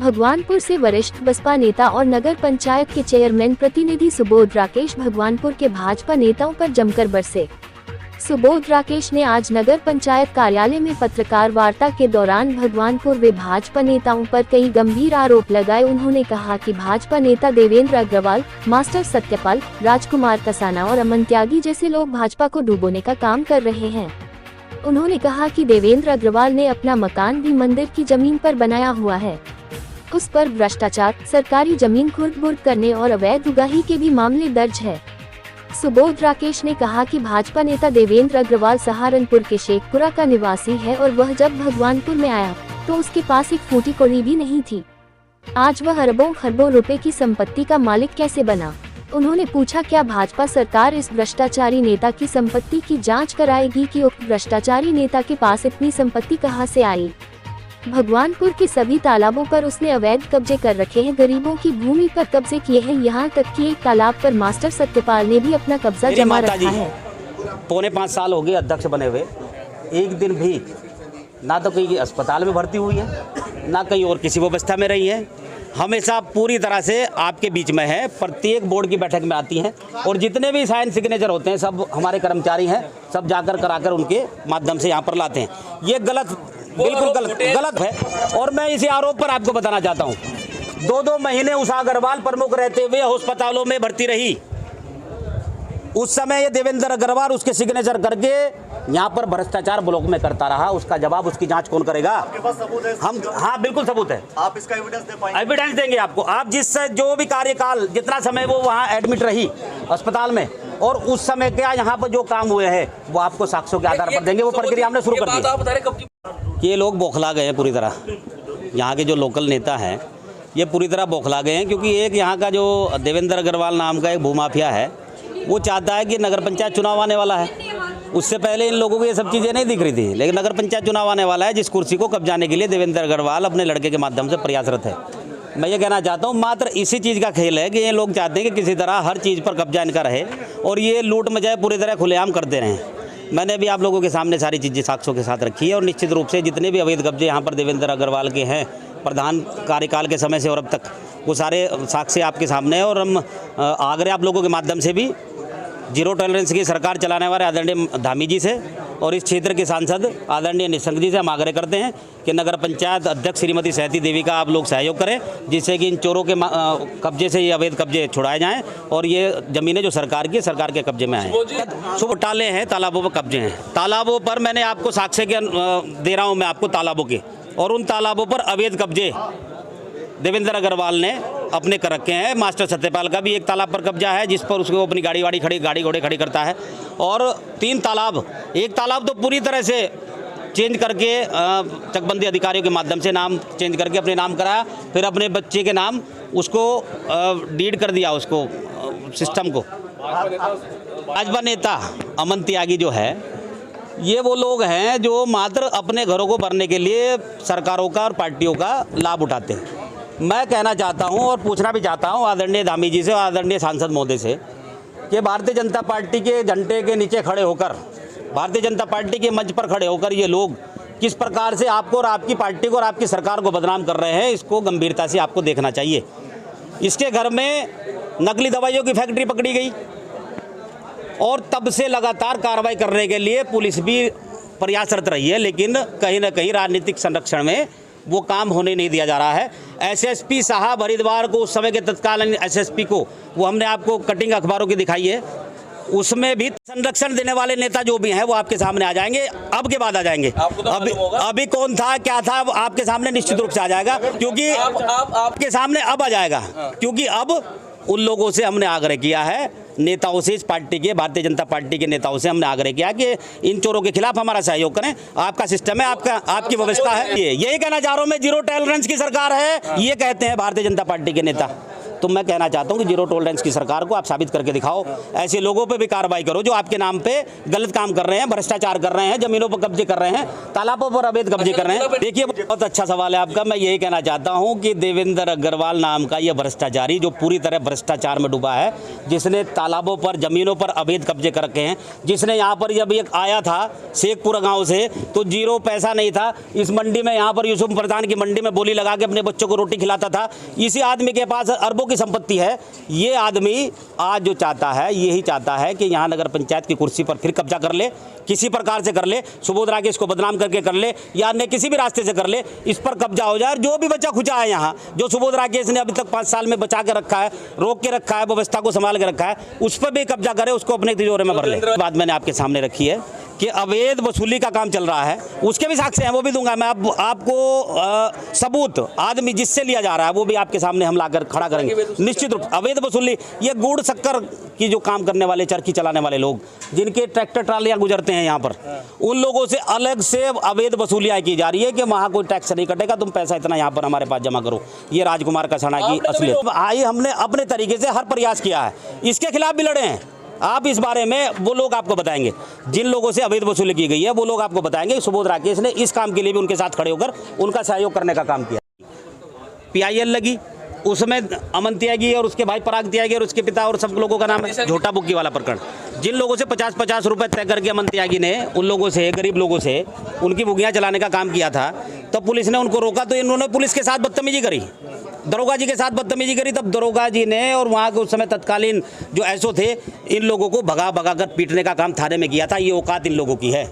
भगवानपुर से वरिष्ठ बसपा नेता और नगर पंचायत के चेयरमैन प्रतिनिधि सुबोध राकेश भगवानपुर के भाजपा नेताओं पर जमकर बरसे। सुबोध राकेश ने आज नगर पंचायत कार्यालय में पत्रकार वार्ता के दौरान भगवानपुर व भाजपा नेताओं पर कई गंभीर आरोप लगाए। उन्होंने कहा कि भाजपा नेता देवेंद्र अग्रवाल, मास्टर सत्यपाल, राजकुमार कसाना और अमन त्यागी जैसे लोग भाजपा को डुबोने का काम कर रहे हैं। उन्होंने कहा कि देवेंद्र अग्रवाल ने अपना मकान भी मंदिर की जमीन पर बनाया हुआ है। उस पर भ्रष्टाचार, सरकारी जमीन खुर्द-बुर्द करने और अवैध उगाही के भी मामले दर्ज है। सुबोध राकेश ने कहा कि भाजपा नेता देवेंद्र अग्रवाल सहारनपुर के शेखपुरा का निवासी है और वह जब भगवानपुर में आया तो उसके पास एक फूटी कौड़ी भी नहीं थी। आज वह अरबों खरबों रुपए की संपत्ति का मालिक कैसे बना? उन्होंने पूछा, क्या भाजपा सरकार इस भ्रष्टाचारी नेता की संपत्ति की जांच कराएगी कि उक्त भ्रष्टाचारी नेता के पास इतनी संपत्ति कहां से आई? भगवानपुर के सभी तालाबों पर उसने अवैध कब्जे कर रखे हैं, गरीबों की भूमि पर कब्जे किए हैं, यहाँ तक कि एक तालाब पर मास्टर सत्यपाल ने भी अपना कब्जा जमा रखा है। पौने 5 साल हो गए अध्यक्ष बने हुए, एक दिन भी ना तो कहीं अस्पताल में भर्ती हुई है, ना कहीं और किसी व्यवस्था में रही है। हमेशा पूरी तरह से आपके बीच में है, प्रत्येक बोर्ड की बैठक में आती हैं और जितने भी साइन सिग्नेचर होते हैं सब हमारे कर्मचारी हैं, सब जाकर कराकर उनके माध्यम से यहाँ पर लाते हैं। ये गलत, बिल्कुल गलत है। और मैं इसी आरोप पर आपको बताना चाहता हूँ, 2-2 महीने उषा अग्रवाल प्रमुख रहते हुए अस्पतालों में भर्ती रही। उस समय ये देवेंद्र अग्रवाल उसके सिग्नेचर करके यहाँ पर भ्रष्टाचार ब्लॉक में करता रहा। उसका जवाब, उसकी जांच कौन करेगा? आपके पास सबूत है? हम, हाँ बिल्कुल सबूत है। आप इसका एविडेंस दे पाएंगे? एविडेंस देंगे आपको। आप जिस जो भी कार्यकाल, जितना समय वो वहाँ एडमिट रही अस्पताल में, और उस समय क्या यहाँ पर जो काम हुए हैं वो आपको साक्ष्यों के आधार पर देंगे। वो प्रक्रिया हमने शुरू कर दी। ये लोग बौखला गए हैं पूरी तरह। यहाँ के जो लोकल नेता हैं ये पूरी तरह बौखला गए हैं, क्योंकि एक यहाँ का जो देवेंद्र अग्रवाल नाम का एक भूमाफिया है, वो चाहता है कि नगर पंचायत चुनाव आने वाला है। उससे पहले इन लोगों को ये सब चीज़ें नहीं दिख रही थी, लेकिन नगर पंचायत चुनाव आने वाला है, जिस कुर्सी को कब्जाने के लिए देवेंद्र अग्रवाल अपने लड़के के माध्यम से प्रयासरत है। मैं ये कहना चाहता हूँ, मात्र इसी चीज़ का खेल है कि ये लोग चाहते हैं कि किसी तरह हर चीज़ पर कब्जा इनका रहे और ये लूट मचाए पूरी तरह खुलेआम करते रहें। मैंने भी आप लोगों के सामने सारी चीज़ें साक्ष्यों के साथ रखी है और निश्चित रूप से जितने भी अवैध कब्जे यहाँ पर देवेंद्र अग्रवाल के हैं प्रधान कार्यकाल के समय से और अब तक, वो सारे साक्ष्य आपके सामने है। और हम आग्रह आप लोगों के माध्यम से भी जीरो टॉलरेंस की सरकार चलाने वाले आदरणीय धामी जी से और इस क्षेत्र के सांसद आदरणीय निशंक जी से हम आग्रह करते हैं कि नगर पंचायत अध्यक्ष श्रीमती सहती देवी का आप लोग सहयोग करें, जिससे कि इन चोरों के कब्जे से ये अवैध कब्जे छुड़ाए जाएं और ये ज़मीनें जो सरकार की, सरकार के कब्जे में आएँ। सुबह टाले हैं, तालाबों पर कब्जे हैं। तालाबों पर मैंने आपको साक्ष्य के दे रहा हूँ मैं आपको तालाबों के, और उन तालाबों पर अवैध कब्जे देवेंद्र अग्रवाल ने अपने कर रखे हैं। मास्टर सत्यपाल का भी एक तालाब पर कब्जा है, जिस पर उसको अपनी गाड़ी घोड़े खड़ी करता है। और 3 तालाब, एक तालाब तो पूरी तरह से चेंज करके चकबंदी अधिकारियों के माध्यम से नाम चेंज करके अपने नाम कराया, फिर अपने बच्चे के नाम उसको डीड कर दिया, उसको सिस्टम को। भाजपा नेता अमन त्यागी जो है, ये वो लोग हैं जो मात्र अपने घरों को भरने के लिए सरकारों का और पार्टियों का लाभ उठाते हैं। मैं कहना चाहता हूं और पूछना भी चाहता हूं आदरणीय धामी जी से और आदरणीय सांसद महोदय से कि भारतीय जनता पार्टी के झंडे के नीचे खड़े होकर, भारतीय जनता पार्टी के मंच पर खड़े होकर ये लोग किस प्रकार से आपको और आपकी पार्टी को और आपकी सरकार को बदनाम कर रहे हैं, इसको गंभीरता से आपको देखना चाहिए। इसके घर में नकली दवाइयों की फैक्ट्री पकड़ी गई और तब से लगातार कार्रवाई करने के लिए पुलिस भी प्रयासरत रही है, लेकिन कहीं ना कहीं राजनीतिक संरक्षण में वो काम होने नहीं दिया जा रहा है। एसएसपी साहब हरिद्वार को, उस समय के तत्कालीन एसएसपी को, वो हमने आपको कटिंग अखबारों की दिखाई है, उसमें भी संरक्षण देने वाले नेता जो भी हैं वो आपके सामने आ जाएंगे। अब के बाद आ जाएंगे, अभी कौन था क्या था आपके सामने निश्चित रूप से आ जाएगा, क्योंकि आपके सामने अब आ जाएगा, क्योंकि अब उन लोगों से हमने आग्रह किया है, नेताओं से, इस पार्टी के, भारतीय जनता पार्टी के नेताओं से हमने आग्रह किया कि इन चोरों के खिलाफ हमारा सहयोग करें। आपका सिस्टम है, आपकी व्यवस्था है। यही कहना चाह रहा हूं मैं, जीरो टॉलरेंस की सरकार है, ये कहते हैं भारतीय जनता पार्टी के नेता। तो मैं कहना चाहता हूँ कि जीरो टॉलरेंस की सरकार को आप साबित करके दिखाओ। ऐसे लोगों पे भी कार्रवाई करो जो आपके नाम पे गलत काम कर रहे हैं, भ्रष्टाचार कर रहे हैं, जमीनों पर कब्जे कर रहे हैं, तालाबों पर अवैध कब्जे कर रहे हैं। देखिए, बहुत अच्छा सवाल है आपका। मैं यही कहना चाहता हूँ कि देवेंद्र अग्रवाल नाम का यह भ्रष्टाचारी जो पूरी तरह भ्रष्टाचार में डूबा है, जिसने तालाबों पर, जमीनों पर अवैध कब्जे कर रखे हैं, जिसने यहाँ पर जब एक आया था शेखपुरा गाँव से तो जीरो पैसा नहीं था, इस मंडी में यहाँ पर यूसुफ प्रधान की मंडी में बोली लगा के अपने बच्चों को रोटी खिलाता था। इसी आदमी के पास अरबों की संपत्ति है। ये आदमी आज जो चाहता है, यही चाहता है कि यहाँ नगर पंचायत की कुर्सी पर फिर कब्जा कर ले, किसी प्रकार से कर ले, सुबोध राकेश को बदनाम करके कर ले या अन्य किसी भी रास्ते से कर ले, इस पर कब्जा हो जाए। और जो भी बच्चा खुचा है यहाँ, जो सुबोध राकेश ने अभी तक 5 साल में बचा के रखा है, रोक के रखा है, व्यवस्था को संभाल के रखा है, उस पर भी कब्जा करे, उसको अपने तिजोरे में भर ले। बात मैंने आपके सामने रखी है कि अवैध वसूली का काम चल रहा है, उसके भी साक्ष्य हैं, वो भी दूंगा मैं आपको सबूत। आदमी जिससे लिया जा रहा है वो भी आपके सामने हम लाकर खड़ा करेंगे। निश्चित रूप अवैध वसूली, ये गुड़ शक्कर की जो काम करने वाले, चरखी चलाने वाले लोग, जिनके ट्रैक्टर ट्रालियां गुजरते हैं यहाँ पर, उन लोगों से अलग से अवैध वसूलियाँ की जा रही है कि वहाँ कोई टैक्स नहीं कटेगा, तुम पैसा इतना यहाँ पर हमारे पास जमा करो। ये राजकुमार कसाना की असलियत। आई हमने अपने तरीके से हर प्रयास किया है, इसके खिलाफ भी लड़े हैं। आप इस बारे में वो लोग आपको बताएंगे, जिन लोगों से अवैध वसूली की गई है वो लोग आपको बताएंगे। सुबोध राकेश ने इस काम के लिए भी उनके साथ खड़े होकर उनका सहयोग करने का काम किया। PIL लगी, उसमें अमन त्यागी और उसके भाई पराग त्यागी और उसके पिता और सब लोगों का नाम है। झोटा बुक्की वाला प्रकरण, जिन लोगों से 50-50 रुपए तय करके अमन त्यागी ने उन लोगों से, गरीब लोगों से उनकी बुगियाँ चलाने का काम किया था, तब पुलिस ने उनको रोका तो इन्होंने पुलिस के साथ बदतमीजी करी, दरोगा जी के साथ बदतमीजी करी। तब दरोगा जी ने और वहाँ के उस समय तत्कालीन जो एसओ थे, इन लोगों को भगा भगा कर पीटने का काम थाने में किया था। ये औकात इन लोगों की है।